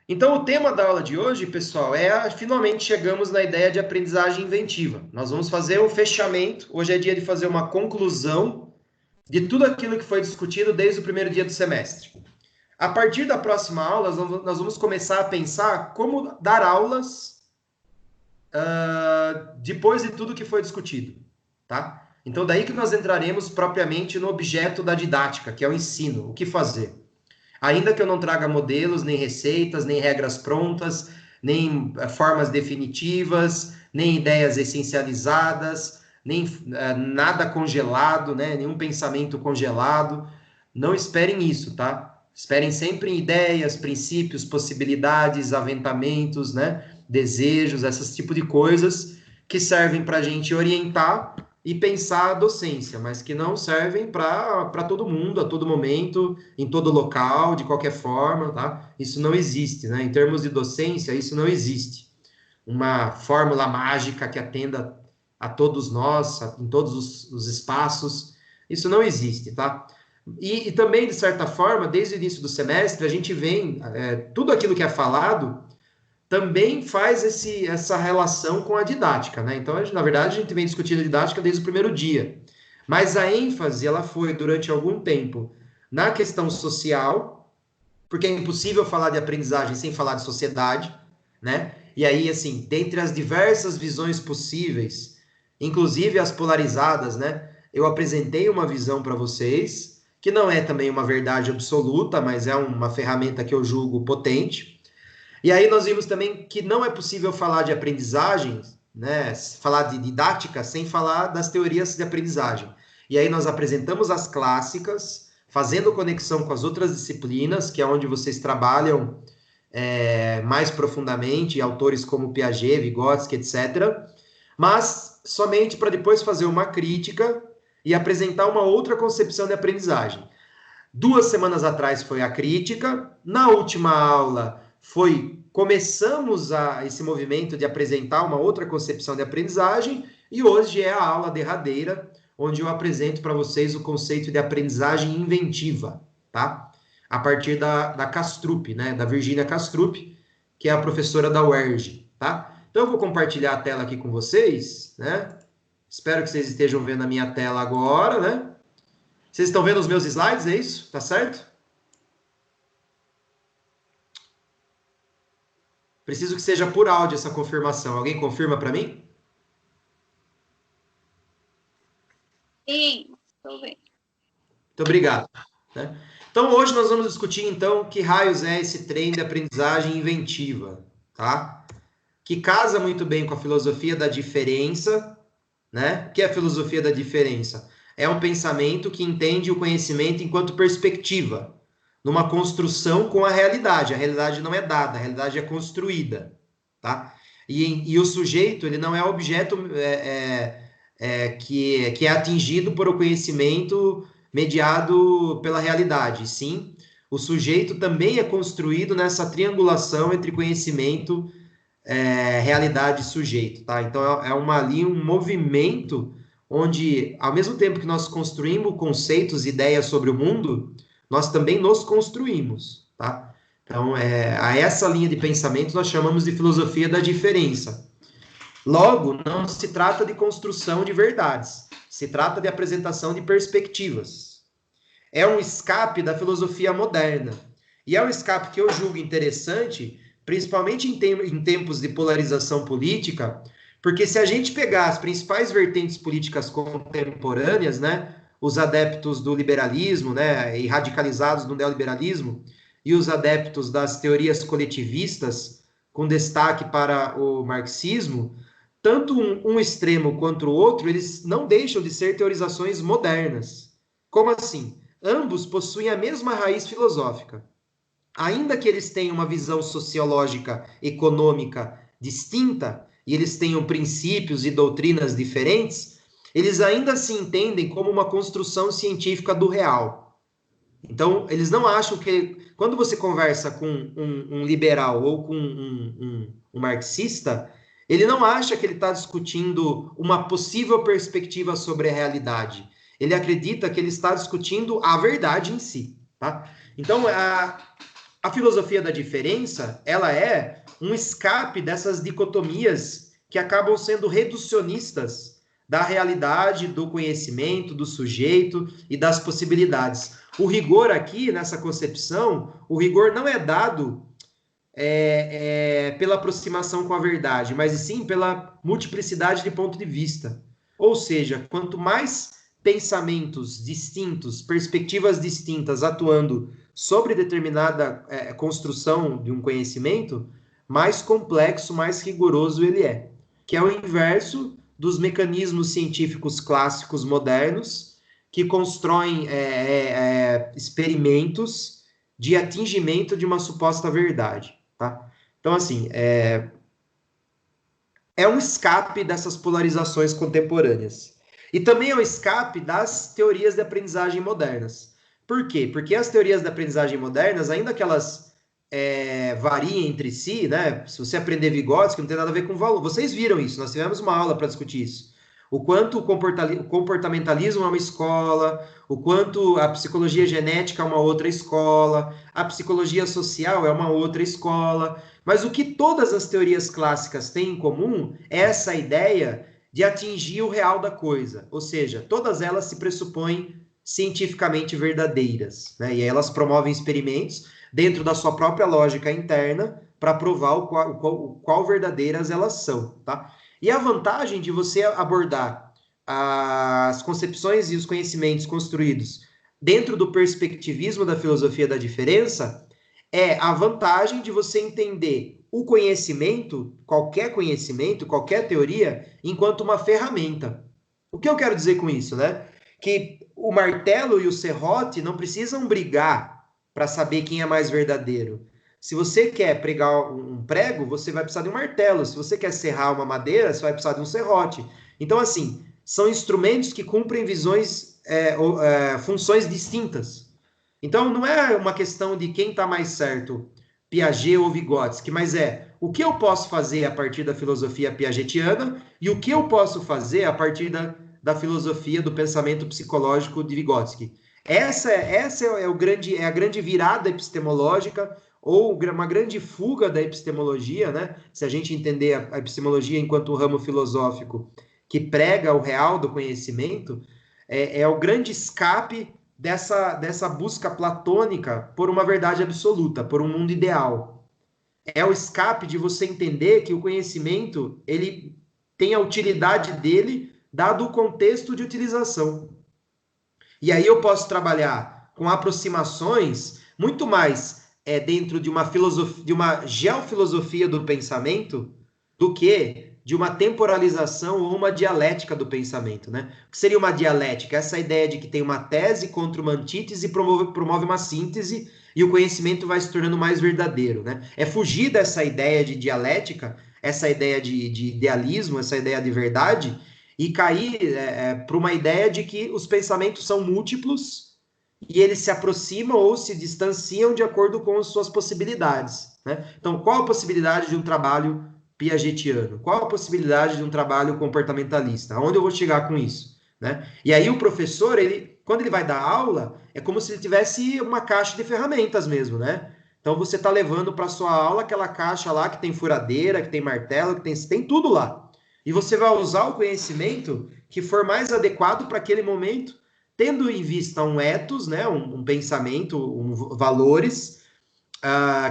Então, o tema da aula de hoje, pessoal, finalmente chegamos na ideia de aprendizagem inventiva. Nós vamos fazer o fechamento. Hoje é dia de fazer uma conclusão de tudo aquilo que foi discutido desde o primeiro dia do semestre. A partir da próxima aula, nós vamos começar a pensar como dar aulas depois de tudo que foi discutido, tá? Então, daí que nós entraremos propriamente no objeto da didática, que é o ensino, o que fazer. Ainda que eu não traga modelos, nem receitas, nem regras prontas, nem formas definitivas, nem ideias essencializadas, nem nada congelado, né? Nenhum pensamento congelado. Não esperem isso, tá? Esperem sempre em ideias, princípios, possibilidades, aventamentos, né? Desejos, esses tipo de coisas que servem para a gente orientar e pensar a docência, mas que não servem para todo mundo, a todo momento, em todo local, de qualquer forma, tá? Isso não existe, né? Em termos de docência, isso não existe. Uma fórmula mágica que atenda a todos nós, em todos os espaços, isso não existe, tá? E também, de certa forma, desde o início do semestre, a gente vem, tudo aquilo que é falado, também faz essa relação com a didática, né? Então, na verdade, a gente vem discutindo a didática desde o primeiro dia. Mas a ênfase, ela foi, durante algum tempo, na questão social, porque é impossível falar de aprendizagem sem falar de sociedade, né? E aí, assim, dentre as diversas visões possíveis, inclusive as polarizadas, né? Eu apresentei uma visão para vocês, que não é também uma verdade absoluta, mas é uma ferramenta que eu julgo potente. E aí nós vimos também que não é possível falar de aprendizagem, né, falar de didática sem falar das teorias de aprendizagem. E aí nós apresentamos as clássicas, fazendo conexão com as outras disciplinas, que é onde vocês trabalham mais profundamente, autores como Piaget, Vygotsky, etc. Mas somente para depois fazer uma crítica e apresentar uma outra concepção de aprendizagem. 2 semanas atrás foi a crítica, na última aula começamos esse movimento de apresentar uma outra concepção de aprendizagem, e hoje é a aula derradeira, onde eu apresento para vocês o conceito de aprendizagem inventiva, tá? A partir da Kastrup, né? Da Virginia Kastrup, que é a professora da UERJ, tá? Então eu vou compartilhar a tela aqui com vocês, né? Espero que vocês estejam vendo a minha tela agora, né? Vocês estão vendo os meus slides, é isso? Tá certo? Preciso que seja por áudio essa confirmação. Alguém confirma para mim? Sim, estou vendo. Muito obrigado. Né? Então, hoje nós vamos discutir, então, que raios é esse trem de aprendizagem inventiva, tá? Que casa muito bem com a filosofia da diferença, né? O que é a filosofia da diferença? É um pensamento que entende o conhecimento enquanto perspectiva, numa construção com a realidade. A realidade não é dada, a realidade é construída, tá? E o sujeito, ele não é objeto que é atingido por o conhecimento mediado pela realidade. Sim, o sujeito também é construído nessa triangulação entre conhecimento, realidade e sujeito, tá? Então, ali um movimento onde, ao mesmo tempo que nós construímos conceitos, ideias sobre o mundo, nós também nos construímos, tá? Então, a essa linha de pensamento nós chamamos de filosofia da diferença. Logo, não se trata de construção de verdades, se trata de apresentação de perspectivas. É um escape da filosofia moderna. E é um escape que eu julgo interessante, principalmente em tempos de polarização política, porque se a gente pegar as principais vertentes políticas contemporâneas, né, os adeptos do liberalismo, né, e radicalizados no neoliberalismo, e os adeptos das teorias coletivistas, com destaque para o marxismo, tanto um extremo quanto o outro, eles não deixam de ser teorizações modernas. Como assim? Ambos possuem a mesma raiz filosófica. Ainda que eles tenham uma visão sociológica, econômica distinta, e eles tenham princípios e doutrinas diferentes, eles ainda se entendem como uma construção científica do real. Então, eles não acham que... Quando você conversa com um liberal ou com um marxista, ele não acha que ele está discutindo uma possível perspectiva sobre a realidade. Ele acredita que ele está discutindo a verdade em si, tá? Então, a filosofia da diferença, ela é um escape dessas dicotomias que acabam sendo reducionistas da realidade, do conhecimento, do sujeito e das possibilidades. O rigor aqui, nessa concepção, o rigor não é dado pela aproximação com a verdade, mas sim pela multiplicidade de ponto de vista. Ou seja, quanto mais pensamentos distintos, perspectivas distintas atuando sobre determinada construção de um conhecimento, mais complexo, mais rigoroso ele é. Que é o inverso dos mecanismos científicos clássicos modernos que constroem experimentos de atingimento de uma suposta verdade. Tá? Então, assim, é um escape dessas polarizações contemporâneas. E também é um escape das teorias de aprendizagem modernas. Por quê? Porque as teorias de aprendizagem modernas, ainda que elas variem entre si, né? Se você aprender Vygotsky, não tem nada a ver com valor. Vocês viram isso, nós tivemos uma aula para discutir isso. O quanto o comportamentalismo é uma escola, o quanto a psicologia genética é uma outra escola, a psicologia social é uma outra escola. Mas o que todas as teorias clássicas têm em comum é essa ideia de atingir o real da coisa. Ou seja, todas elas se pressupõem cientificamente verdadeiras, né? E aí elas promovem experimentos dentro da sua própria lógica interna para provar o qual verdadeiras elas são, tá? E a vantagem de você abordar as concepções e os conhecimentos construídos dentro do perspectivismo da filosofia da diferença é a vantagem de você entender o conhecimento, qualquer teoria, enquanto uma ferramenta. O que eu quero dizer com isso, né? Que o martelo e o serrote não precisam brigar para saber quem é mais verdadeiro. Se você quer pregar um prego, você vai precisar de um martelo. Se você quer serrar uma madeira, você vai precisar de um serrote. Então, assim, são instrumentos que cumprem funções distintas. Então, não é uma questão de quem está mais certo, Piaget ou Vygotsky, mas o que eu posso fazer a partir da filosofia piagetiana e o que eu posso fazer a partir da filosofia do pensamento psicológico de Vygotsky. Essa é a grande virada epistemológica ou uma grande fuga da epistemologia, né? Se a gente entender a epistemologia enquanto um ramo filosófico que prega o real do conhecimento, é o grande escape dessa busca platônica por uma verdade absoluta, por um mundo ideal. É o escape de você entender que o conhecimento ele tem a utilidade dele dado o contexto de utilização. E aí eu posso trabalhar com aproximações muito mais dentro de uma filosofia, de uma geofilosofia do pensamento, do que de uma temporalização ou uma dialética do pensamento, né? O que seria uma dialética? Essa ideia de que tem uma tese contra uma antítese e promove uma síntese e o conhecimento vai se tornando mais verdadeiro, né? É fugir dessa ideia de dialética, essa ideia de idealismo, essa ideia de verdade, e cair para uma ideia de que os pensamentos são múltiplos e eles se aproximam ou se distanciam de acordo com as suas possibilidades, né? Então, qual a possibilidade de um trabalho piagetiano? Qual a possibilidade de um trabalho comportamentalista? Aonde eu vou chegar com isso, né? E aí o professor, quando ele vai dar aula, é como se ele tivesse uma caixa de ferramentas mesmo, né? Então você está levando para sua aula aquela caixa lá que tem furadeira, que tem martelo, que tem tudo lá. E você vai usar o conhecimento que for mais adequado para aquele momento, tendo em vista um ethos, né, um pensamento, valores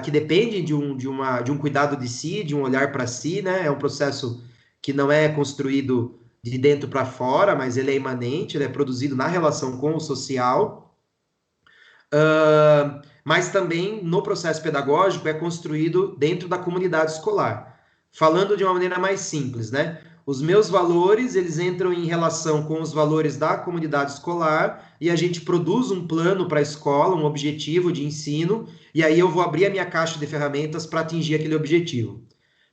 que dependem de um cuidado de si, de um olhar para si, né? É um processo que não é construído de dentro para fora, mas ele é imanente, ele é produzido na relação com o social. Mas também no processo pedagógico é construído dentro da comunidade escolar. Falando de uma maneira mais simples, né? Os meus valores, eles entram em relação com os valores da comunidade escolar e a gente produz um plano para a escola, um objetivo de ensino, e aí eu vou abrir a minha caixa de ferramentas para atingir aquele objetivo.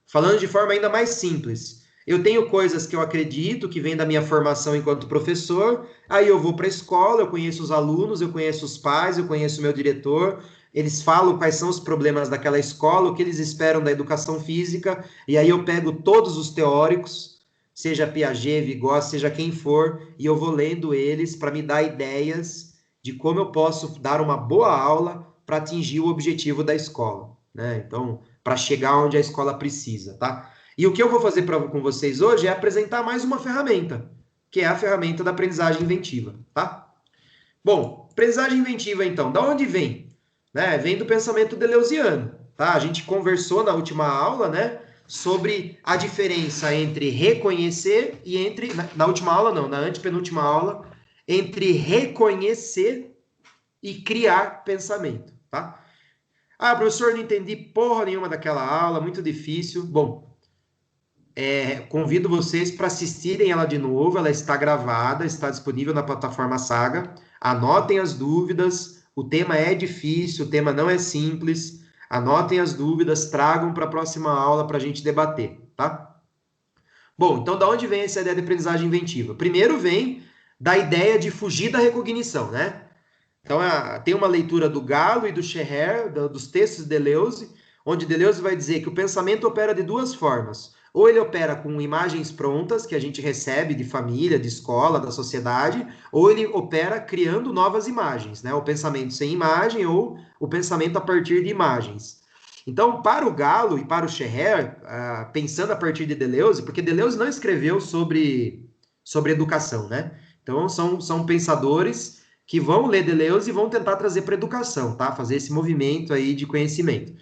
Falando de forma ainda mais simples, eu tenho coisas que eu acredito que vêm da minha formação enquanto professor, aí eu vou para a escola, eu conheço os alunos, eu conheço os pais, eu conheço o meu diretor, eles falam quais são os problemas daquela escola, o que eles esperam da educação física, e aí eu pego todos os teóricos, seja Piaget, Vygotsky, seja quem for, e eu vou lendo eles para me dar ideias de como eu posso dar uma boa aula para atingir o objetivo da escola, né? Então, para chegar onde a escola precisa, tá? E o que eu vou fazer com vocês hoje é apresentar mais uma ferramenta, que é a ferramenta da aprendizagem inventiva, tá? Bom, aprendizagem inventiva, então, da onde vem? Né? Vem do pensamento deleuziano, tá? A gente conversou na última aula, né, sobre a diferença entre reconhecer e entre... Na última aula, não, na antepenúltima aula, entre reconhecer e criar pensamento, tá? Ah, professor, não entendi porra nenhuma daquela aula, muito difícil. Bom, convido vocês para assistirem ela de novo, ela está gravada, está disponível na plataforma Saga. Anotem as dúvidas, o tema é difícil, o tema não é simples. Anotem as dúvidas, tragam para a próxima aula para a gente debater, tá? Bom, então da onde vem essa ideia de aprendizagem inventiva? Primeiro vem da ideia de fugir da recognição, né? Então, tem uma leitura do Gallo e do Scherrer, dos textos de Deleuze, onde Deleuze vai dizer que o pensamento opera de duas formas. Ou ele opera com imagens prontas, que a gente recebe de família, de escola, da sociedade, ou ele opera criando novas imagens, né? O pensamento sem imagem ou o pensamento a partir de imagens. Então, para o Gallo e para o Scherrer, pensando a partir de Deleuze, porque Deleuze não escreveu sobre educação, né? Então, são pensadores que vão ler Deleuze e vão tentar trazer para a educação, tá? Fazer esse movimento aí de conhecimento.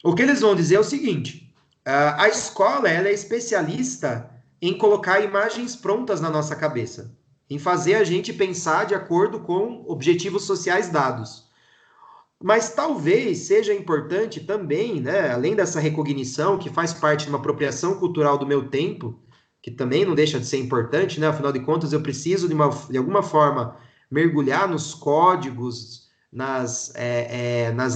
O que eles vão dizer é o seguinte, a escola ela é especialista em colocar imagens prontas na nossa cabeça, em fazer a gente pensar de acordo com objetivos sociais dados. Mas talvez seja importante também, né, além dessa recognição, que faz parte de uma apropriação cultural do meu tempo, que também não deixa de ser importante, né? Afinal de contas, eu preciso, de alguma forma, mergulhar nos códigos, nas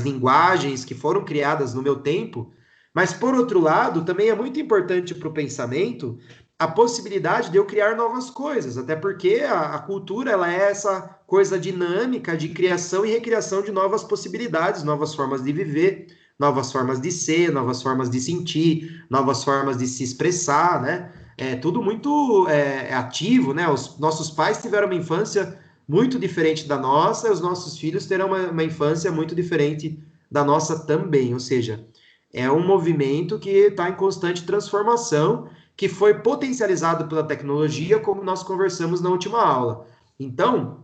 linguagens que foram criadas no meu tempo. Mas, por outro lado, também é muito importante para o pensamento a possibilidade de eu criar novas coisas, até porque a cultura ela é essa coisa dinâmica de criação e recriação de novas possibilidades, novas formas de viver, novas formas de ser, novas formas de sentir, novas formas de se expressar, né? É tudo muito ativo, né? Os nossos pais tiveram uma infância muito diferente da nossa, os nossos filhos terão uma infância muito diferente da nossa também, ou seja, é um movimento que está em constante transformação, que foi potencializado pela tecnologia, como nós conversamos na última aula. Então,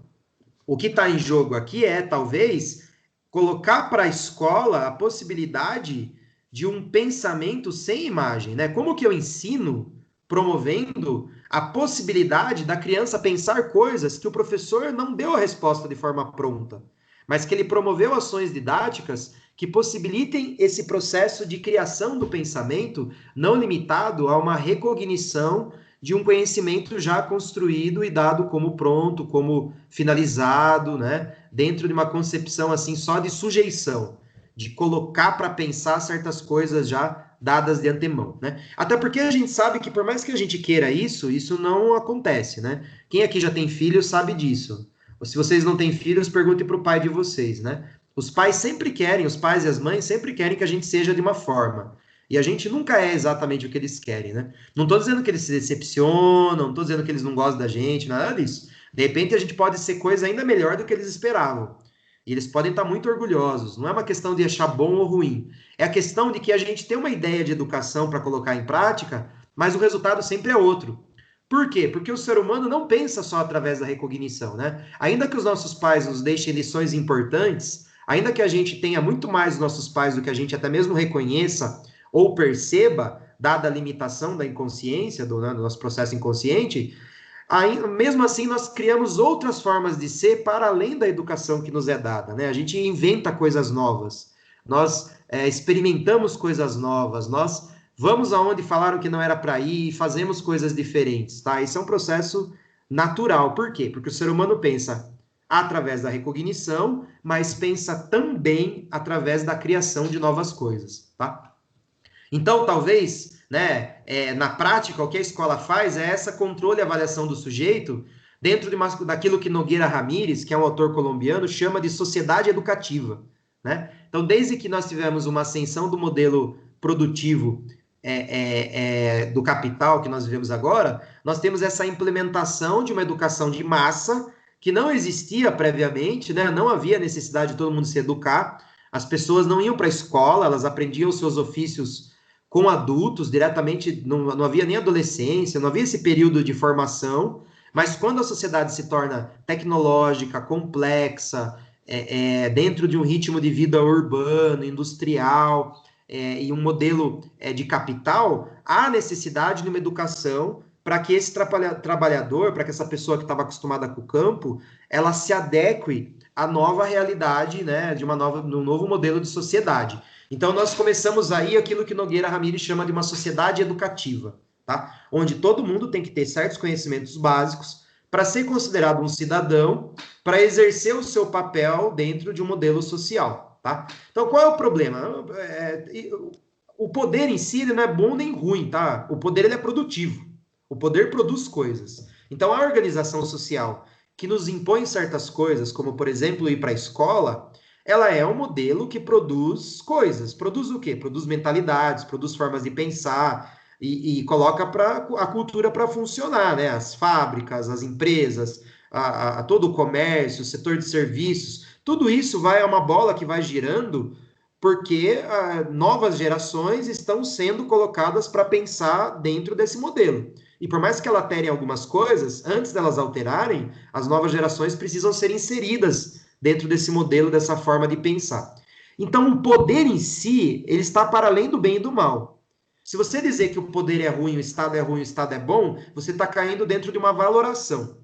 o que está em jogo aqui é, talvez, colocar para a escola a possibilidade de um pensamento sem imagem, né? Como que eu ensino promovendo a possibilidade da criança pensar coisas que o professor não deu a resposta de forma pronta, mas que ele promoveu ações didáticas que possibilitem esse processo de criação do pensamento, não limitado a uma recognição de um conhecimento já construído e dado como pronto, como finalizado, né? Dentro de uma concepção assim só de sujeição, de colocar para pensar certas coisas já dadas de antemão, né? Até porque a gente sabe que por mais que a gente queira isso, isso não acontece, né? Quem aqui já tem filhos sabe disso. Ou se vocês não têm filhos, perguntem para o pai de vocês, né? Os pais sempre querem, os pais e as mães sempre querem que a gente seja de uma forma. E a gente nunca é exatamente o que eles querem, né? Não estou dizendo que eles se decepcionam, não estou dizendo que eles não gostam da gente, nada disso. De repente a gente pode ser coisa ainda melhor do que eles esperavam. E eles podem estar muito orgulhosos. Não é uma questão de achar bom ou ruim. É a questão de que a gente tem uma ideia de educação para colocar em prática, mas o resultado sempre é outro. Por quê? Porque o ser humano não pensa só através da recognição, né? Ainda que os nossos pais nos deixem lições importantes, ainda que a gente tenha muito mais dos nossos pais do que a gente até mesmo reconheça ou perceba, dada a limitação da inconsciência, do nosso processo inconsciente, mesmo assim nós criamos outras formas de ser para além da educação que nos é dada, né? A gente inventa coisas novas, nós experimentamos coisas novas, nós vamos aonde falaram que não era para ir e fazemos coisas diferentes, tá? Isso é um processo natural. Por quê? Porque o ser humano pensa através da recognição, mas pensa também através da criação de novas coisas, tá? Então, talvez, né, na prática, o que a escola faz é essa controle e avaliação do sujeito dentro daquilo que Nogueira Ramírez, que é um autor colombiano, chama de sociedade educativa, né? Então, desde que nós tivemos uma ascensão do modelo produtivo do capital que nós vivemos agora, nós temos essa implementação de uma educação de massa que não existia previamente, né? Não havia necessidade de todo mundo se educar, as pessoas não iam para a escola, elas aprendiam os seus ofícios com adultos diretamente, não havia nem adolescência, não havia esse período de formação, mas quando a sociedade se torna tecnológica, complexa, dentro de um ritmo de vida urbano, industrial, e um modelo de capital, há necessidade de uma educação para que esse trabalhador, para que essa pessoa que estava acostumada com o campo, ela se adeque à nova realidade, né, de um novo modelo de sociedade. Então, nós começamos aí aquilo que Nogueira Ramírez chama de uma sociedade educativa, tá? Onde todo mundo tem que ter certos conhecimentos básicos para ser considerado um cidadão, para exercer o seu papel dentro de um modelo social, tá? Então, qual é o problema? O poder em si não é bom nem ruim, tá? O poder ele é produtivo. O poder produz coisas. Então, a organização social que nos impõe certas coisas, como, por exemplo, ir para a escola, ela é um modelo que produz coisas. Produz o quê? Produz mentalidades, produz formas de pensar e coloca a cultura para funcionar, né? As fábricas, as empresas, todo o comércio, o setor de serviços, tudo isso é uma bola que vai girando porque novas gerações estão sendo colocadas para pensar dentro desse modelo. E por mais que ela altere algumas coisas, antes delas alterarem, as novas gerações precisam ser inseridas dentro desse modelo, dessa forma de pensar. Então, o poder em si, ele está para além do bem e do mal. Se você dizer que o poder é ruim, o Estado é ruim, o Estado é bom, você está caindo dentro de uma valoração.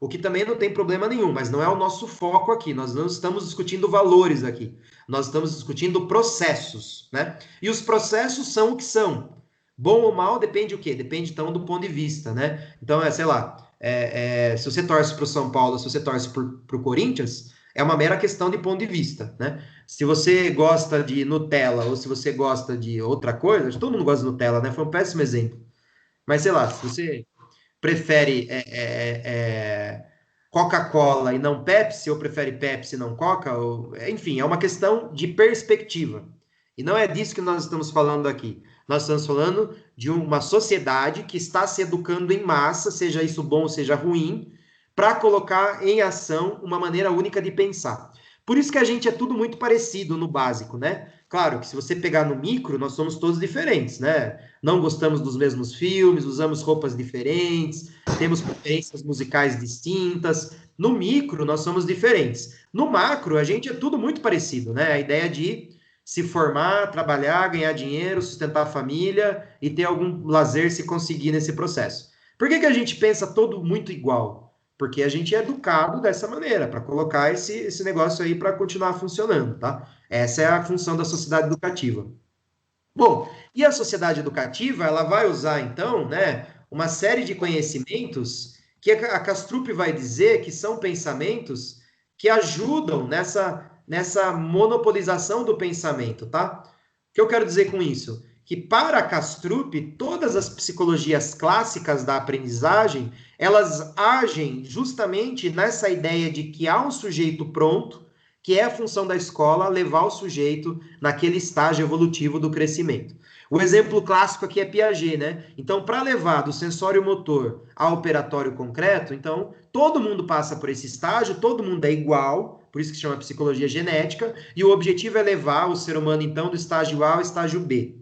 O que também não tem problema nenhum, mas não é o nosso foco aqui. Nós não estamos discutindo valores aqui. Nós estamos discutindo processos, né? E os processos são o que são. Bom ou mal depende o quê? Depende, então, do ponto de vista, né? Então, sei lá, se você torce para o São Paulo, se você torce para o Corinthians, é uma mera questão de ponto de vista, né? Se você gosta de Nutella ou se você gosta de outra coisa, todo mundo gosta de Nutella, né? Foi um péssimo exemplo. Mas, sei lá, se você prefere Coca-Cola e não Pepsi, ou prefere Pepsi e não Coca, enfim, é uma questão de perspectiva. E não é disso que nós estamos falando aqui. Nós estamos falando de uma sociedade que está se educando em massa, seja isso bom ou seja ruim, para colocar em ação uma maneira única de pensar. Por isso que a gente é tudo muito parecido no básico, né? Claro que se você pegar no micro, nós somos todos diferentes, né? Não gostamos dos mesmos filmes, usamos roupas diferentes, temos preferências musicais distintas. No micro, nós somos diferentes. No macro, a gente é tudo muito parecido, né? A ideia de se formar, trabalhar, ganhar dinheiro, sustentar a família e ter algum lazer se conseguir nesse processo. Por que a gente pensa todo muito igual? Porque a gente é educado dessa maneira, para colocar esse negócio aí para continuar funcionando, tá? Essa é a função da sociedade educativa. Bom, e a sociedade educativa, ela vai usar, então, né, uma série de conhecimentos que a Castrup vai dizer que são pensamentos que ajudam nessa monopolização do pensamento, tá? O que eu quero dizer com isso? Que para a Castrup, todas as psicologias clássicas da aprendizagem, elas agem justamente nessa ideia de que há um sujeito pronto, que é a função da escola levar o sujeito naquele estágio evolutivo do crescimento. O exemplo clássico aqui é Piaget, né? Então, para levar do sensório motor ao operatório concreto, então, todo mundo passa por esse estágio, todo mundo é igual, por isso que se chama psicologia genética, e o objetivo é levar o ser humano, então, do estágio A ao estágio B.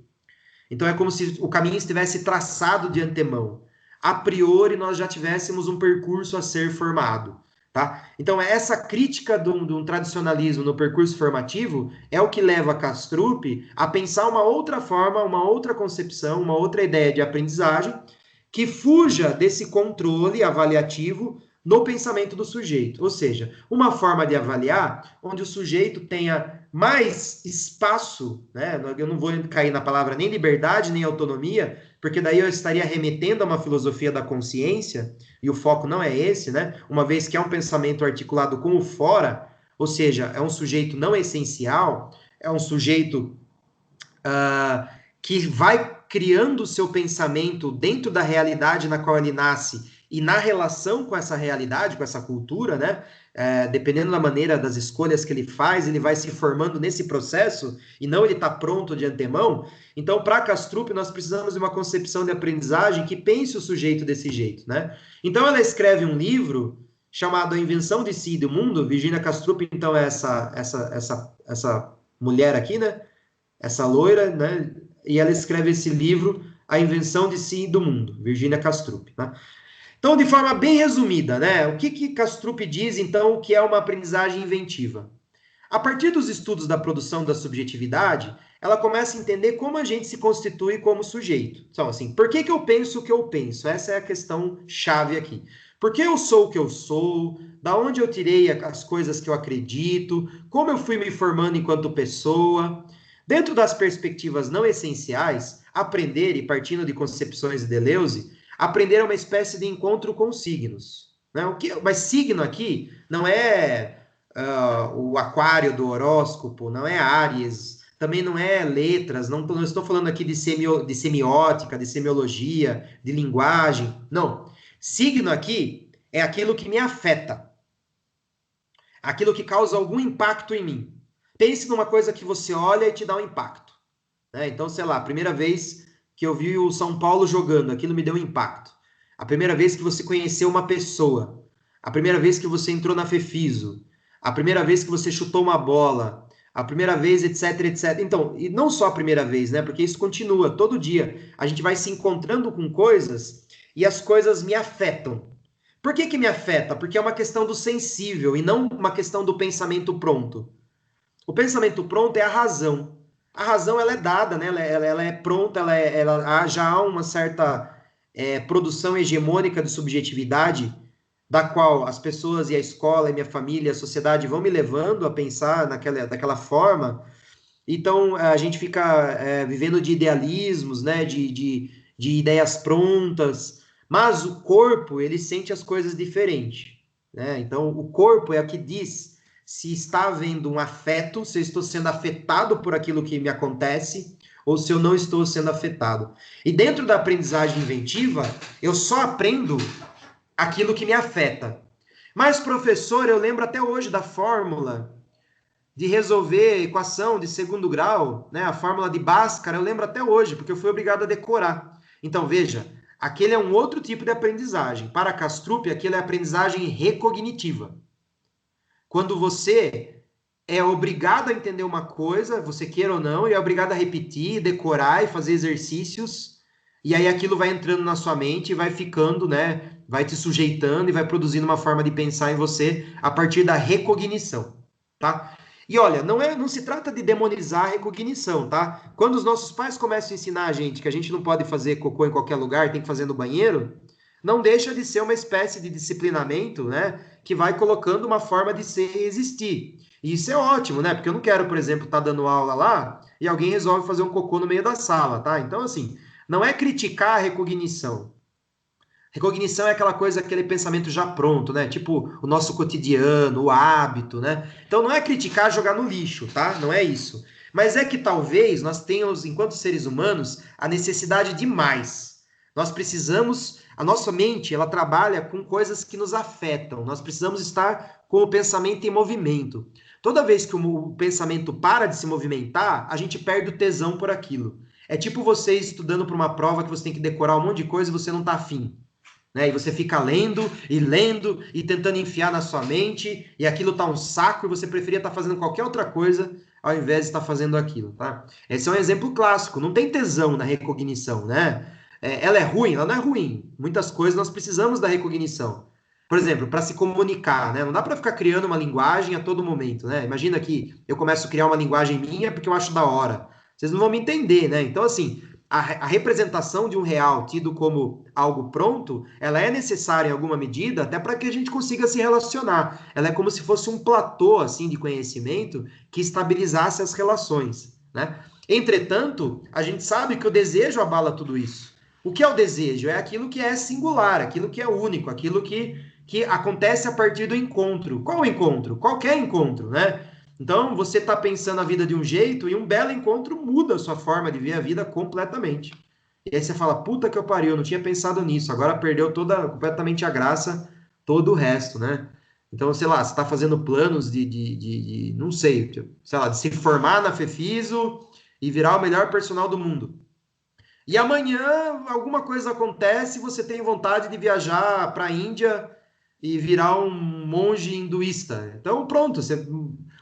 Então, é como se o caminho estivesse traçado de antemão. A priori, nós já tivéssemos um percurso a ser formado. Tá? Então, essa crítica de um tradicionalismo no percurso formativo é o que leva a Castrup a pensar uma outra forma, uma outra concepção, uma outra ideia de aprendizagem que fuja desse controle avaliativo no pensamento do sujeito. Ou seja, uma forma de avaliar onde o sujeito tenha mais espaço, né? Eu não vou cair na palavra nem liberdade, nem autonomia, porque daí eu estaria remetendo a uma filosofia da consciência, e o foco não é esse, né? Uma vez que é um pensamento articulado com o fora, ou seja, é um sujeito não essencial, é um sujeito que vai criando o seu pensamento dentro da realidade na qual ele nasce e na relação com essa realidade, com essa cultura, né? Dependendo da maneira das escolhas que ele faz, ele vai se formando nesse processo e não ele está pronto de antemão. Então, para Castrup, nós precisamos de uma concepção de aprendizagem que pense o sujeito desse jeito, né? Então, ela escreve um livro chamado A Invenção de Si e do Mundo. Virginia Kastrup, então, é essa mulher aqui, né? Essa loira, né? E ela escreve esse livro, A Invenção de Si e do Mundo, Virginia Kastrup, né? Então, de forma bem resumida, né? O que Kastrup diz, então, que é uma aprendizagem inventiva? A partir dos estudos da produção da subjetividade, ela começa a entender como a gente se constitui como sujeito. Então, assim, por que eu penso o que eu penso? Essa é a questão chave aqui. Por que eu sou o que eu sou? Da onde eu tirei as coisas que eu acredito? Como eu fui me formando enquanto pessoa? Dentro das perspectivas não essenciais, aprender, e partindo de concepções de Deleuze, aprender é uma espécie de encontro com signos. Né? Mas signo aqui não é o aquário do horóscopo, não é Áries, também não é letras, não estou falando aqui de semiótica, de semiologia, de linguagem, não. Signo aqui é aquilo que me afeta, aquilo que causa algum impacto em mim. Pense numa coisa que você olha e te dá um impacto. Né? Então, sei lá, a primeira vez que eu vi o São Paulo jogando, aquilo me deu um impacto. A primeira vez que você conheceu uma pessoa, a primeira vez que você entrou na Fefiso, a primeira vez que você chutou uma bola, a primeira vez, etc, etc. Então, e não só a primeira vez, né? Porque isso continua, todo dia. A gente vai se encontrando com coisas e as coisas me afetam. Por que me afeta? Porque é uma questão do sensível e não uma questão do pensamento pronto. O pensamento pronto é a razão. A razão ela é dada, né? Ela é pronta, já há uma certa produção hegemônica de subjetividade, da qual as pessoas e a escola, e minha família, a sociedade vão me levando a pensar daquela forma. Então a gente fica vivendo de idealismos, né? De ideias prontas, mas o corpo ele sente as coisas diferente, né? Então o corpo é o que diz se está havendo um afeto, se eu estou sendo afetado por aquilo que me acontece, ou se eu não estou sendo afetado. E dentro da aprendizagem inventiva, eu só aprendo aquilo que me afeta. Mas, professor, eu lembro até hoje da fórmula de resolver equação de segundo grau, né? A fórmula de Bhaskara, eu lembro até hoje, porque eu fui obrigado a decorar. Então, veja, aquele é um outro tipo de aprendizagem. Para Kastrup, aquilo é aprendizagem recognitiva. Quando você é obrigado a entender uma coisa, você queira ou não, e é obrigado a repetir, decorar e fazer exercícios, e aí aquilo vai entrando na sua mente e vai ficando, né? Vai te sujeitando e vai produzindo uma forma de pensar em você a partir da recognição, tá? E olha, não se trata de demonizar a recognição, tá? Quando os nossos pais começam a ensinar a gente que a gente não pode fazer cocô em qualquer lugar, tem que fazer no banheiro, não deixa de ser uma espécie de disciplinamento, né? Que vai colocando uma forma de ser e existir. E isso é ótimo, né? Porque eu não quero, por exemplo, estar dando aula lá e alguém resolve fazer um cocô no meio da sala, tá? Então, assim, não é criticar a recognição. Recognição é aquela coisa, aquele pensamento já pronto, né? Tipo o nosso cotidiano, o hábito, né? Então não é criticar, jogar no lixo, tá? Não é isso. Mas é que talvez nós tenhamos, enquanto seres humanos, a necessidade de mais. Nós precisamos, a nossa mente, ela trabalha com coisas que nos afetam. Nós precisamos estar com o pensamento em movimento. Toda vez que o pensamento para de se movimentar, a gente perde o tesão por aquilo. É tipo você estudando para uma prova que você tem que decorar um monte de coisa e você não está afim. Né? E você fica lendo e tentando enfiar na sua mente, e aquilo tá um saco e você preferia estar fazendo qualquer outra coisa ao invés de estar fazendo aquilo, tá? Esse é um exemplo clássico. Não tem tesão na recognição, né? Ela é ruim? Ela não é ruim. Muitas coisas nós precisamos da recognição. Por exemplo, para se comunicar, né? Não dá para ficar criando uma linguagem a todo momento, né? Imagina que eu começo a criar uma linguagem minha porque eu acho da hora. Vocês não vão me entender, né? Então, assim, a representação de um real tido como algo pronto, ela é necessária em alguma medida até para que a gente consiga se relacionar. Ela é como se fosse um platô assim de conhecimento que estabilizasse as relações, né? Entretanto, a gente sabe que o desejo abala tudo isso. O que é o desejo? É aquilo que é singular, aquilo que é único, aquilo que acontece a partir do encontro. Qual o encontro? Qualquer encontro, né? Então, você está pensando a vida de um jeito e um belo encontro muda a sua forma de ver a vida completamente. E aí você fala, puta que eu pariu, eu não tinha pensado nisso, agora perdeu completamente a graça, todo o resto, né? Então, sei lá, você está fazendo planos não sei, sei lá, de se formar na Fefiso e virar o melhor personal do mundo. E amanhã alguma coisa acontece e você tem vontade de viajar para a Índia e virar um monge hinduísta. Então, pronto,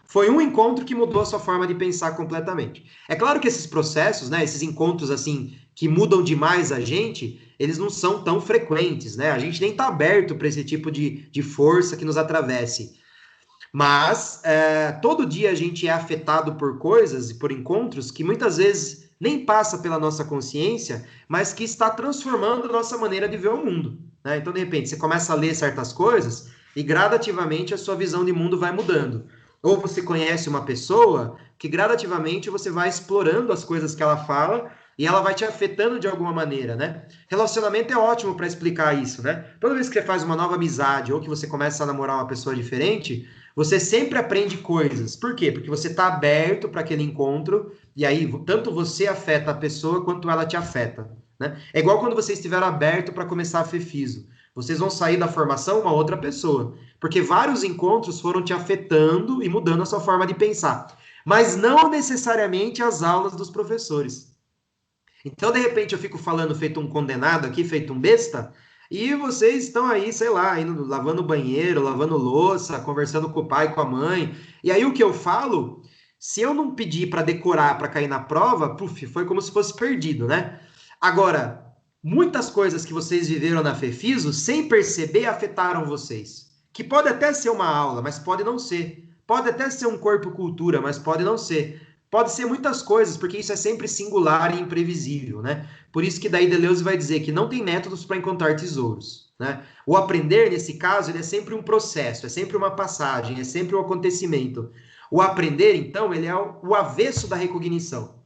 foi um encontro que mudou a sua forma de pensar completamente. É claro que esses processos, né, esses encontros assim que mudam demais a gente, eles não são tão frequentes, né? A gente nem está aberto para esse tipo de força que nos atravesse. Mas todo dia a gente é afetado por coisas e por encontros que muitas vezes nem passa pela nossa consciência, mas que está transformando a nossa maneira de ver o mundo. Né? Então, de repente, você começa a ler certas coisas e gradativamente a sua visão de mundo vai mudando. Ou você conhece uma pessoa que gradativamente você vai explorando as coisas que ela fala e ela vai te afetando de alguma maneira, né? Relacionamento é ótimo para explicar isso, né? Toda vez que você faz uma nova amizade ou que você começa a namorar uma pessoa diferente, você sempre aprende coisas. Por quê? Porque você está aberto para aquele encontro e aí tanto você afeta a pessoa quanto ela te afeta. Né? É igual quando vocês estiveram aberto para começar a FEFISO. Vocês vão sair da formação uma outra pessoa. Porque vários encontros foram te afetando e mudando a sua forma de pensar. Mas não necessariamente as aulas dos professores. Então, de repente, eu fico falando feito um condenado aqui, feito um besta, e vocês estão aí, sei lá, indo, lavando banheiro, lavando louça, conversando com o pai, com a mãe. E aí o que eu falo, se eu não pedir para decorar para cair na prova, puf, foi como se fosse perdido, né? Agora, muitas coisas que vocês viveram na FEFISO, sem perceber, afetaram vocês. Que pode até ser uma aula, mas pode não ser. Pode até ser um corpo cultura, mas pode não ser. Pode ser muitas coisas, porque isso é sempre singular e imprevisível, né? Por isso que daí Deleuze vai dizer que não tem métodos para encontrar tesouros, né? O aprender, nesse caso, ele é sempre um processo, é sempre uma passagem, é sempre um acontecimento. O aprender, então, ele é o avesso da recognição.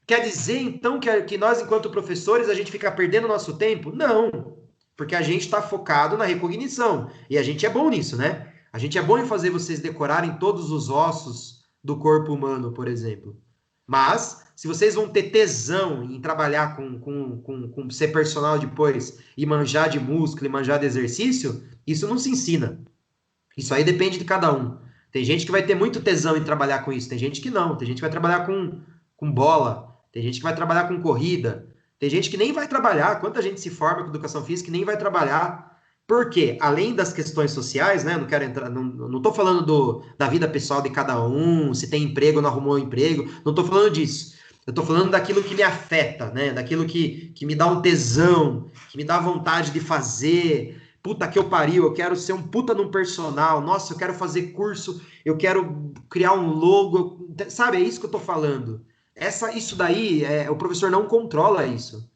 Quer dizer, então, que nós, enquanto professores, a gente fica perdendo nosso tempo? Não, porque a gente está focado na recognição, e a gente é bom nisso, né? A gente é bom em fazer vocês decorarem todos os ossos do corpo humano, por exemplo. Mas, se vocês vão ter tesão em trabalhar com ser personal depois, e manjar de músculo, e manjar de exercício, isso não se ensina. Isso aí depende de cada um. Tem gente que vai ter muito tesão em trabalhar com isso, tem gente que não. Tem gente que vai trabalhar com bola, tem gente que vai trabalhar com corrida, tem gente que nem vai trabalhar. Quanta gente se forma com educação física e nem vai trabalhar. Por quê? Além das questões sociais, né? Não quero entrar, não tô falando da vida pessoal de cada um, se tem emprego ou não arrumou um emprego, não tô falando disso. Eu tô falando daquilo que me afeta, né? Daquilo que me dá um tesão, que me dá vontade de fazer. Puta que eu pariu, eu quero ser um puta num personal. Nossa, eu quero fazer curso, eu quero criar um logo. Sabe, é isso que eu tô falando. Isso daí, o professor não controla isso.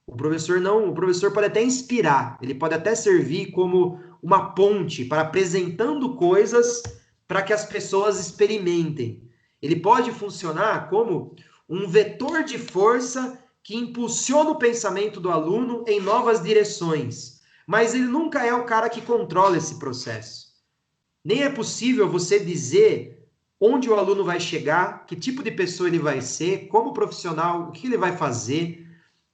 O professor pode até inspirar, ele pode até servir como uma ponte para apresentando coisas para que as pessoas experimentem. Ele pode funcionar como um vetor de força que impulsiona o pensamento do aluno em novas direções, mas ele nunca é o cara que controla esse processo. Nem é possível você dizer onde o aluno vai chegar, que tipo de pessoa ele vai ser, como profissional, o que ele vai fazer,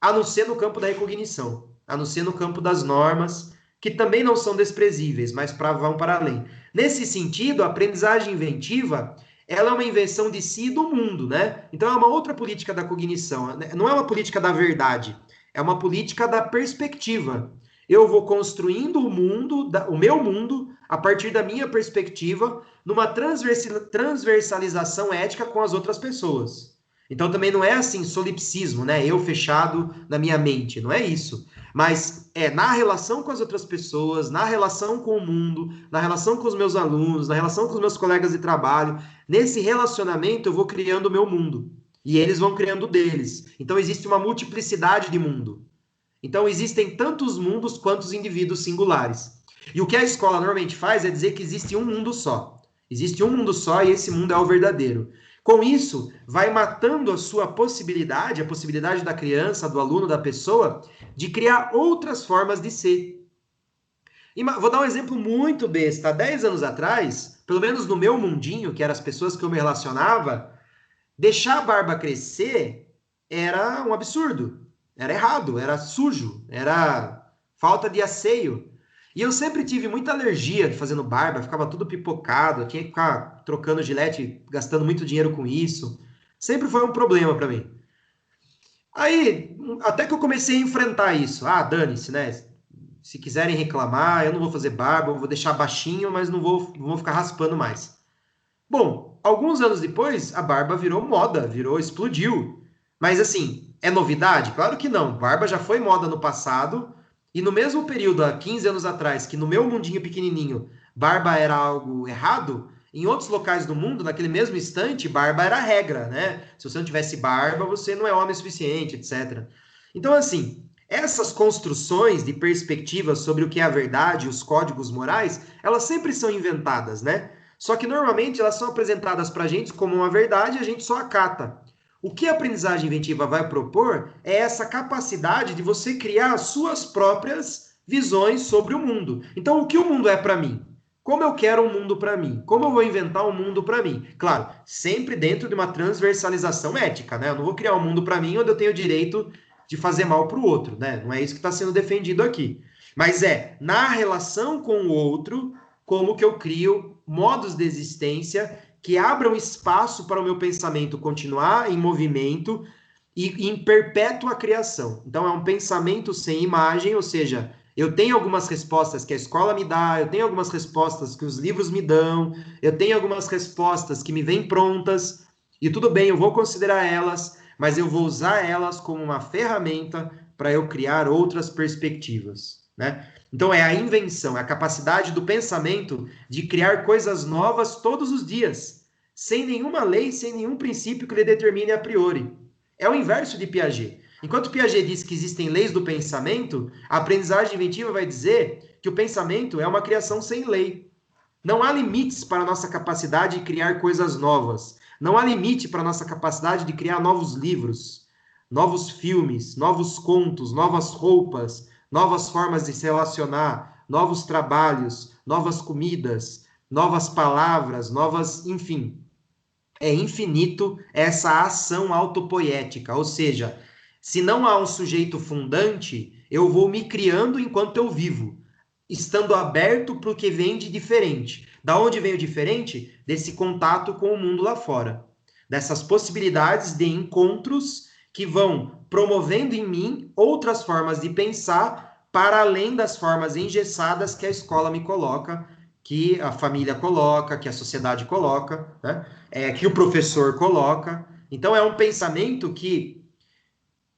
a não ser no campo da recognição, a não ser no campo das normas, que também não são desprezíveis, mas vão para além. Nesse sentido, a aprendizagem inventiva, ela é uma invenção de si e do mundo, né? Então é uma outra política da cognição, não é uma política da verdade, é uma política da perspectiva. Eu vou construindo o mundo, o meu mundo, a partir da minha perspectiva, numa transversalização ética com as outras pessoas. Então também não é assim solipsismo, né? Eu fechado na minha mente, não é isso. Mas é na relação com as outras pessoas, na relação com o mundo, na relação com os meus alunos, na relação com os meus colegas de trabalho. Nesse relacionamento eu vou criando o meu mundo. E eles vão criando o deles. Então existe uma multiplicidade de mundo. Então existem tantos mundos quanto os indivíduos singulares. E o que a escola normalmente faz é dizer que existe um mundo só. Existe um mundo só e esse mundo é o verdadeiro. Com isso, vai matando a sua possibilidade, a possibilidade da criança, do aluno, da pessoa, de criar outras formas de ser. E vou dar um exemplo muito besta. Há 10 anos atrás, pelo menos no meu mundinho, que eram as pessoas que eu me relacionava, deixar a barba crescer era um absurdo. Era errado, era sujo, era falta de asseio. E eu sempre tive muita alergia de fazendo barba, ficava tudo pipocado, eu tinha que ficar trocando gilete, gastando muito dinheiro com isso. Sempre foi um problema para mim. Aí, até que eu comecei a enfrentar isso. Ah, dane-se, né? se quiserem reclamar, eu não vou fazer barba, eu vou deixar baixinho, mas não vou ficar raspando mais. Bom, alguns anos depois, a barba virou moda, explodiu. Mas assim, é novidade? Claro que não. Barba já foi moda no passado, e no mesmo período, há 15 anos atrás, que no meu mundinho pequenininho, barba era algo errado, em outros locais do mundo, naquele mesmo instante, barba era a regra, né? Se você não tivesse barba, você não é homem suficiente, etc. Então, assim, essas construções de perspectivas sobre o que é a verdade, os códigos morais, elas sempre são inventadas, né? Só que normalmente elas são apresentadas para a gente como uma verdade e a gente só acata. O que a aprendizagem inventiva vai propor é essa capacidade de você criar as suas próprias visões sobre o mundo. Então, o que o mundo é para mim? Como eu quero um mundo para mim? Como eu vou inventar um mundo para mim? Claro, sempre dentro de uma transversalização ética, né? Eu não vou criar um mundo para mim onde eu tenho o direito de fazer mal para o outro, né? Não é isso que está sendo defendido aqui. Mas é na relação com o outro, como que eu crio modos de existência que abram espaço para o meu pensamento continuar em movimento e em perpétua criação. Então, é um pensamento sem imagem, ou seja, eu tenho algumas respostas que a escola me dá, eu tenho algumas respostas que os livros me dão, eu tenho algumas respostas que me vêm prontas, e tudo bem, eu vou considerar elas, mas eu vou usar elas como uma ferramenta para eu criar outras perspectivas, né? Então, é a invenção, é a capacidade do pensamento de criar coisas novas todos os dias, sem nenhuma lei, sem nenhum princípio que lhe determine a priori. É o inverso de Piaget. Enquanto Piaget diz que existem leis do pensamento, a aprendizagem inventiva vai dizer que o pensamento é uma criação sem lei. Não há limites para a nossa capacidade de criar coisas novas. Não há limite para a nossa capacidade de criar novos livros, novos filmes, novos contos, novas roupas, novas formas de se relacionar, novos trabalhos, novas comidas, novas palavras, novas, enfim. É infinito essa ação autopoética, ou seja, se não há um sujeito fundante, eu vou me criando enquanto eu vivo, estando aberto para o que vem de diferente. Da onde vem o diferente? Desse contato com o mundo lá fora, dessas possibilidades de encontros que vão promovendo em mim outras formas de pensar para além das formas engessadas que a escola me coloca, que a família coloca, que a sociedade coloca, né? Que o professor coloca. Então, é um pensamento que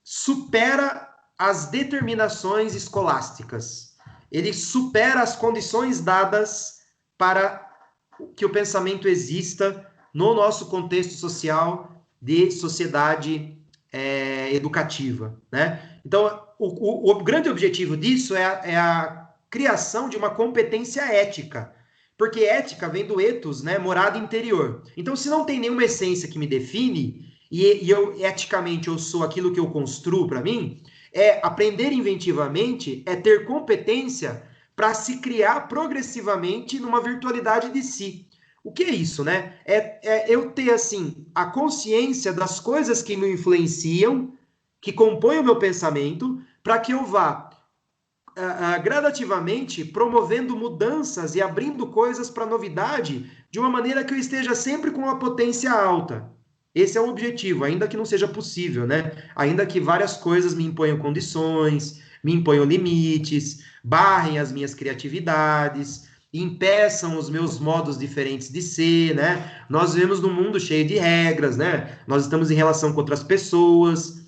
supera as determinações escolásticas. Ele supera as condições dadas para que o pensamento exista no nosso contexto social de sociedade educativa, né? Então, o grande objetivo disso é a criação de uma competência ética, porque ética vem do ethos, né? Morada interior. Então, se não tem nenhuma essência que me define, e eu, eticamente, eu sou aquilo que eu construo para mim, aprender inventivamente é ter competência para se criar progressivamente numa virtualidade de si. O que é isso, né? Eu ter, assim, a consciência das coisas que me influenciam, que compõem o meu pensamento, para que eu vá gradativamente promovendo mudanças e abrindo coisas para novidade de uma maneira que eu esteja sempre com uma potência alta. Esse é o objetivo, ainda que não seja possível, né? Ainda que várias coisas me imponham condições, me imponham limites, barrem as minhas criatividades, impeçam os meus modos diferentes de ser, né? Nós vivemos num mundo cheio de regras, né? Nós estamos em relação com outras pessoas.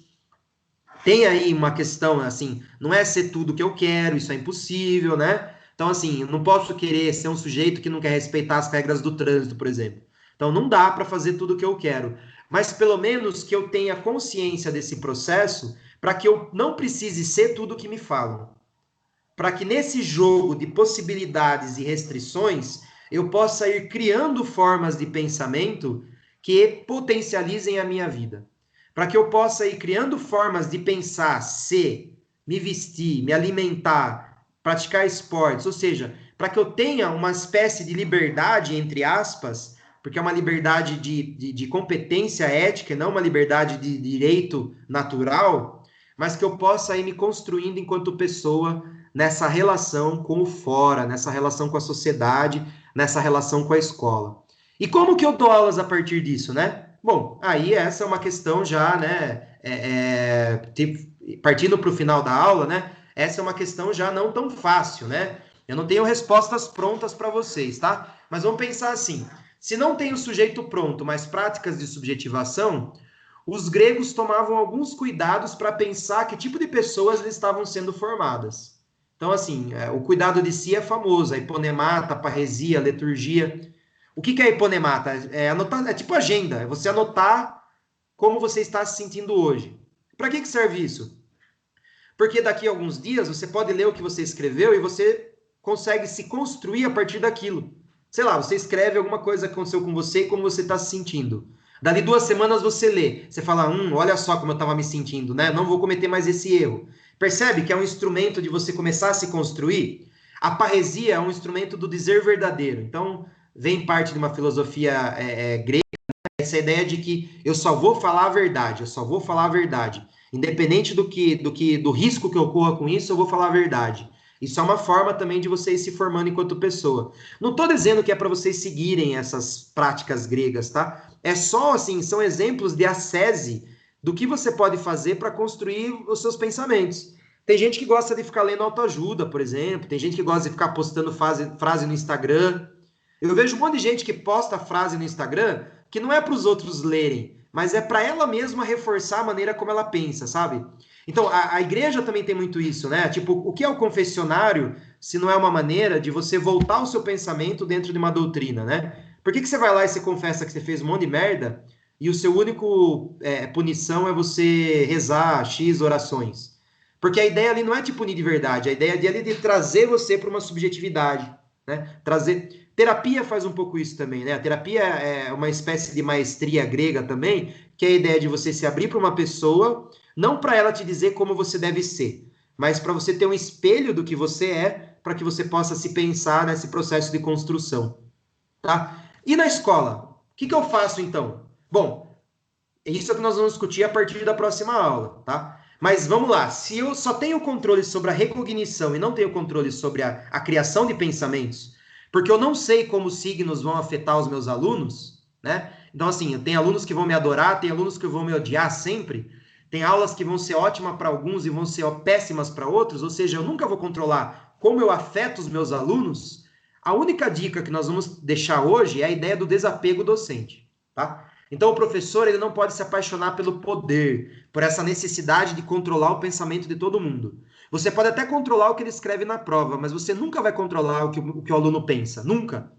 Tem aí uma questão, assim, não é ser tudo que eu quero, isso é impossível, né? Então, assim, não posso querer ser um sujeito que não quer respeitar as regras do trânsito, por exemplo. Então, não dá para fazer tudo o que eu quero. Mas, pelo menos, que eu tenha consciência desse processo para que eu não precise ser tudo o que me falam. Para que nesse jogo de possibilidades e restrições, eu possa ir criando formas de pensamento que potencializem a minha vida. Para que eu possa ir criando formas de pensar, ser, me vestir, me alimentar, praticar esportes, ou seja, para que eu tenha uma espécie de liberdade, entre aspas, porque é uma liberdade de competência ética, não uma liberdade de direito natural, mas que eu possa ir me construindo enquanto pessoa nessa relação com o fora, nessa relação com a sociedade, nessa relação com a escola. E como que eu dou aulas a partir disso, né? Bom, aí essa é uma questão já, né? Partindo para o final da aula, né? essa é uma questão já não tão fácil, né? Eu não tenho respostas prontas para vocês, tá? Mas vamos pensar assim: se não tem o sujeito pronto, mas práticas de subjetivação, os gregos tomavam alguns cuidados para pensar que tipo de pessoas eles estavam sendo formadas. Então, assim, o cuidado de si é famoso, a hiponemata, a parresia, a liturgia. O que é hiponemata? É anotar, é tipo agenda, é você anotar como você está se sentindo hoje. Para que serve isso? Porque daqui a alguns dias você pode ler o que você escreveu e você consegue se construir a partir daquilo. Sei lá, você escreve alguma coisa que aconteceu com você e como você está se sentindo. Dali 2 semanas você lê, você fala, olha só como eu estava me sentindo, né? Não vou cometer mais esse erro. Percebe que é um instrumento de você começar a se construir? A parresia é um instrumento do dizer verdadeiro. Então, vem parte de uma filosofia grega, essa ideia de que eu só vou falar a verdade, eu só vou falar a verdade. Independente do risco que ocorra com isso, eu vou falar a verdade. Isso é uma forma também de vocês se formando enquanto pessoa. Não estou dizendo que é para vocês seguirem essas práticas gregas, tá? É só assim, são exemplos de ascese do que você pode fazer para construir os seus pensamentos. Tem gente que gosta de ficar lendo autoajuda, por exemplo. Tem gente que gosta de ficar postando frase no Instagram. Eu vejo um monte de gente que posta frase no Instagram que não é para os outros lerem, mas é para ela mesma reforçar a maneira como ela pensa, sabe? Então, a igreja também tem muito isso, né? Tipo, o que é o confessionário se não é uma maneira de você voltar o seu pensamento dentro de uma doutrina, né? Por que você vai lá e você confessa que você fez um monte de merda e o seu único punição é você rezar X orações? Porque a ideia ali não é te punir de verdade, a ideia ali é de trazer você para uma subjetividade, né? Trazer. Terapia faz um pouco isso também, né? A terapia é uma espécie de maestria grega também, que é a ideia de você se abrir para uma pessoa, não para ela te dizer como você deve ser, mas para você ter um espelho do que você é, para que você possa se pensar nesse processo de construção, tá? E na escola, o que eu faço então? Bom, isso é o que nós vamos discutir a partir da próxima aula, tá? Mas vamos lá, se eu só tenho controle sobre a recognição e não tenho controle sobre a criação de pensamentos, porque eu não sei como os signos vão afetar os meus alunos, né? Então, assim, tem alunos que vão me adorar, tem alunos que vão me odiar sempre, tem aulas que vão ser ótimas para alguns e vão ser péssimas para outros, ou seja, eu nunca vou controlar como eu afeto os meus alunos. A única dica que nós vamos deixar hoje é a ideia do desapego docente, tá? Então, o professor ele não pode se apaixonar pelo poder, por essa necessidade de controlar o pensamento de todo mundo. Você pode até controlar o que ele escreve na prova, mas você nunca vai controlar o que o aluno pensa. Nunca.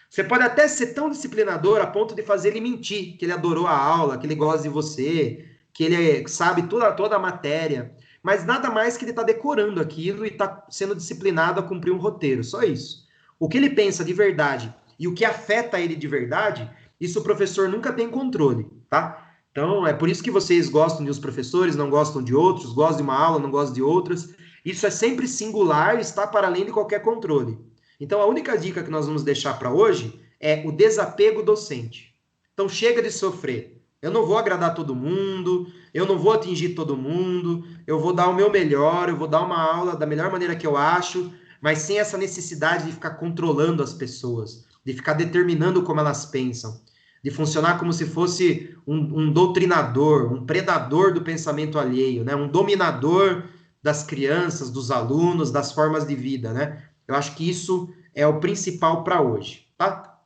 Você pode até ser tão disciplinador a ponto de fazer ele mentir, que ele adorou a aula, que ele gosta de você, que ele sabe toda a matéria. Mas nada mais que ele está decorando aquilo e está sendo disciplinado a cumprir um roteiro. Só isso. O que ele pensa de verdade e o que afeta ele de verdade, isso o professor nunca tem controle, tá? Então, é por isso que vocês gostam de uns professores, não gostam de outros, gostam de uma aula, não gostam de outras. Isso é sempre singular e está para além de qualquer controle. Então, a única dica que nós vamos deixar para hoje é o desapego docente. Então, chega de sofrer. Eu não vou agradar todo mundo, eu não vou atingir todo mundo, eu vou dar o meu melhor, eu vou dar uma aula da melhor maneira que eu acho, mas sem essa necessidade de ficar controlando as pessoas, de ficar determinando como elas pensam, de funcionar como se fosse um doutrinador, um predador do pensamento alheio, né? Um dominador das crianças, dos alunos, das formas de vida, né? Eu acho que isso é o principal para hoje, tá?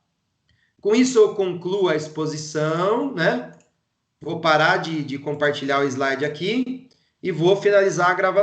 Com isso eu concluo a exposição, né? Vou parar de compartilhar o slide aqui e vou finalizar a gravação.